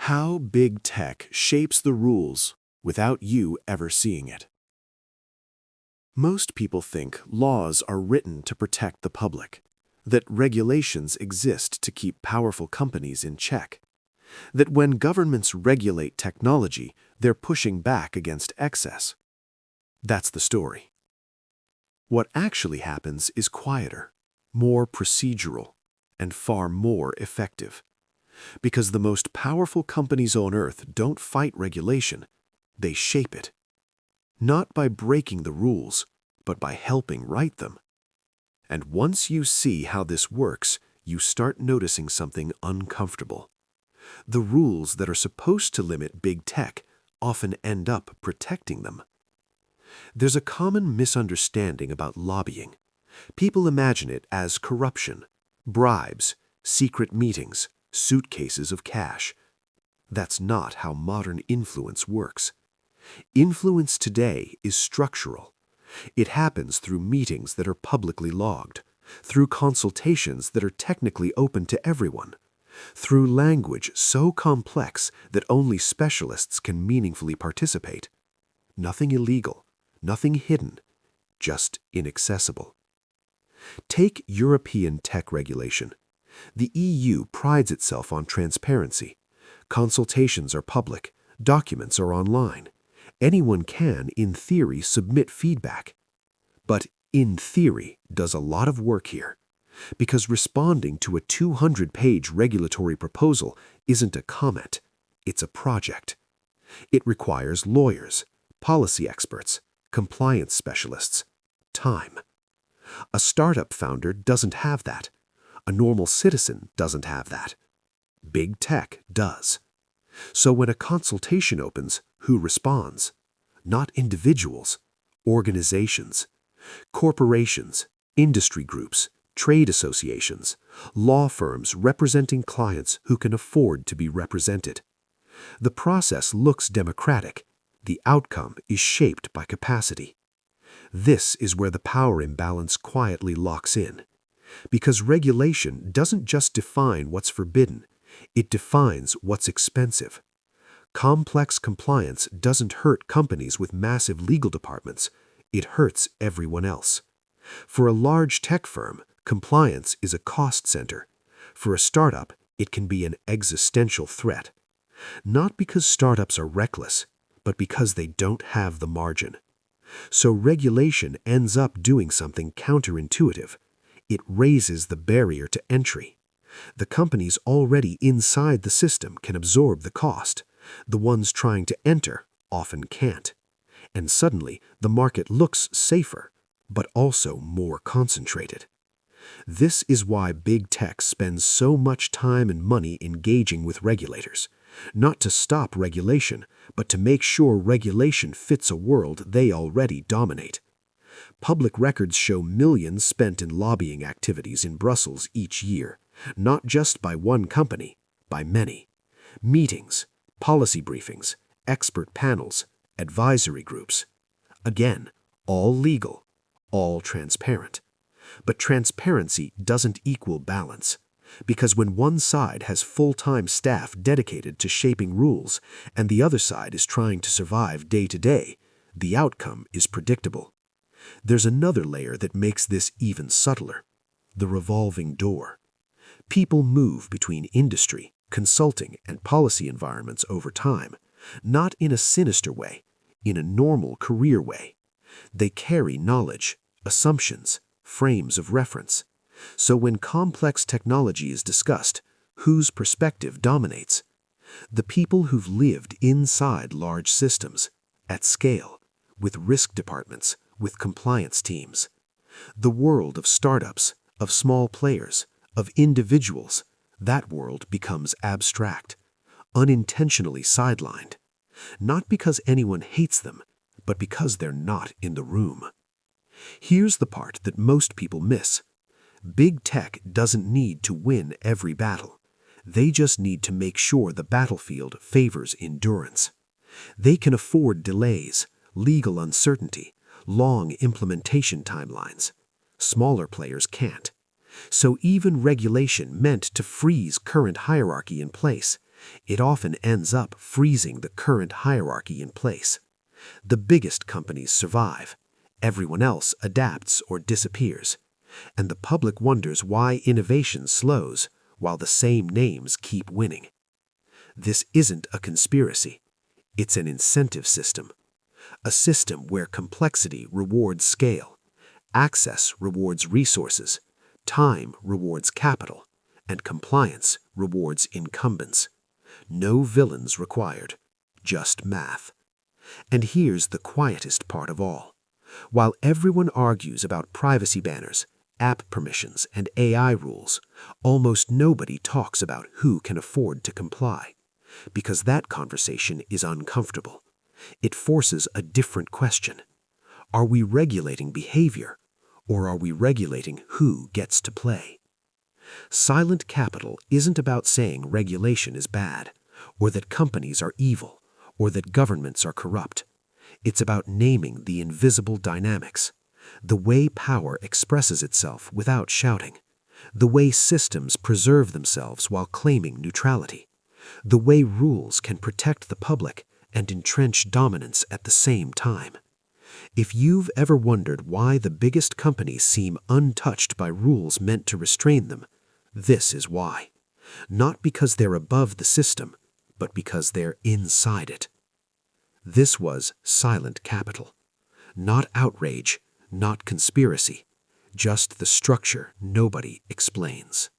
How big tech shapes the rules without you ever seeing it. Most people think laws are written to protect the public, that regulations exist to keep powerful companies in check, that when governments regulate technology, they're pushing back against excess. That's the story. What actually happens is quieter, more procedural, and far more effective. Because the most powerful companies on Earth don't fight regulation, they shape it. Not by breaking the rules, but by helping write them. And once you see how this works, you start noticing something uncomfortable. The rules that are supposed to limit big tech often end up protecting them. There's a common misunderstanding about lobbying. People imagine it as corruption, bribes, secret meetings, suitcases of cash. That's not how modern influence works. Influence today is structural. It happens through meetings that are publicly logged, through consultations that are technically open to everyone, through language so complex that only specialists can meaningfully participate. Nothing illegal, nothing hidden, just inaccessible. Take European tech regulation. The EU prides itself on transparency. Consultations are public, documents are online. Anyone can, in theory, submit feedback. But in theory does a lot of work here, because responding to a 200-page regulatory proposal isn't a comment, it's a project. It requires lawyers, policy experts, compliance specialists, time. A startup founder doesn't have that. A normal citizen doesn't have that. Big tech does. So when a consultation opens, who responds? Not individuals, organizations, corporations, industry groups, trade associations, law firms representing clients who can afford to be represented. The process looks democratic. The outcome is shaped by capacity. This is where the power imbalance quietly locks in. Because regulation doesn't just define what's forbidden, it defines what's expensive. Complex compliance doesn't hurt companies with massive legal departments, it hurts everyone else. For a large tech firm, compliance is a cost center. For a startup, it can be an existential threat. Not because startups are reckless, but because they don't have the margin. So regulation ends up doing something counterintuitive. It raises the barrier to entry. The companies already inside the system can absorb the cost. The ones trying to enter often can't. And suddenly, the market looks safer, but also more concentrated. This is why big tech spends so much time and money engaging with regulators, not to stop regulation, but to make sure regulation fits a world they already dominate. Public records show millions spent in lobbying activities in Brussels each year, not just by one company, by many. Meetings, policy briefings, expert panels, advisory groups. Again, all legal, all transparent. But transparency doesn't equal balance, because when one side has full-time staff dedicated to shaping rules and the other side is trying to survive day to day, the outcome is predictable. There's another layer that makes this even subtler: the revolving door. People move between industry, consulting, and policy environments over time, not in a sinister way, in a normal career way. They carry knowledge, assumptions, frames of reference. So when complex technology is discussed, whose perspective dominates? The people who've lived inside large systems, at scale, with risk departments, with compliance teams. The world of startups, of small players, of individuals, that world becomes abstract, unintentionally sidelined. Not because anyone hates them, but because they're not in the room. Here's the part that most people miss. Big tech doesn't need to win every battle. They just need to make sure the battlefield favors endurance. They can afford delays, legal uncertainty, long implementation timelines. Smaller players can't. So even regulation meant to freeze current hierarchy in place It often ends up freezing the current hierarchy in place. The biggest companies survive. Everyone else adapts or disappears. And the public wonders why innovation slows while the same names keep winning. This isn't a conspiracy. It's an incentive system. A system where complexity rewards scale, access rewards resources, time rewards capital, and compliance rewards incumbents. No villains required, just math. And here's the quietest part of all. While everyone argues about privacy banners, app permissions, and AI rules, almost nobody talks about who can afford to comply. Because that conversation is uncomfortable. It forces a different question. Are we regulating behavior, or are we regulating who gets to play? Silent capital isn't about saying regulation is bad, or that companies are evil, or that governments are corrupt. It's about naming the invisible dynamics, the way power expresses itself without shouting, the way systems preserve themselves while claiming neutrality, the way rules can protect the public and entrench dominance at the same time. If you've ever wondered why the biggest companies seem untouched by rules meant to restrain them, this is why. Not because they're above the system, but because they're inside it. This was silent capital. Not outrage, not conspiracy, just the structure nobody explains.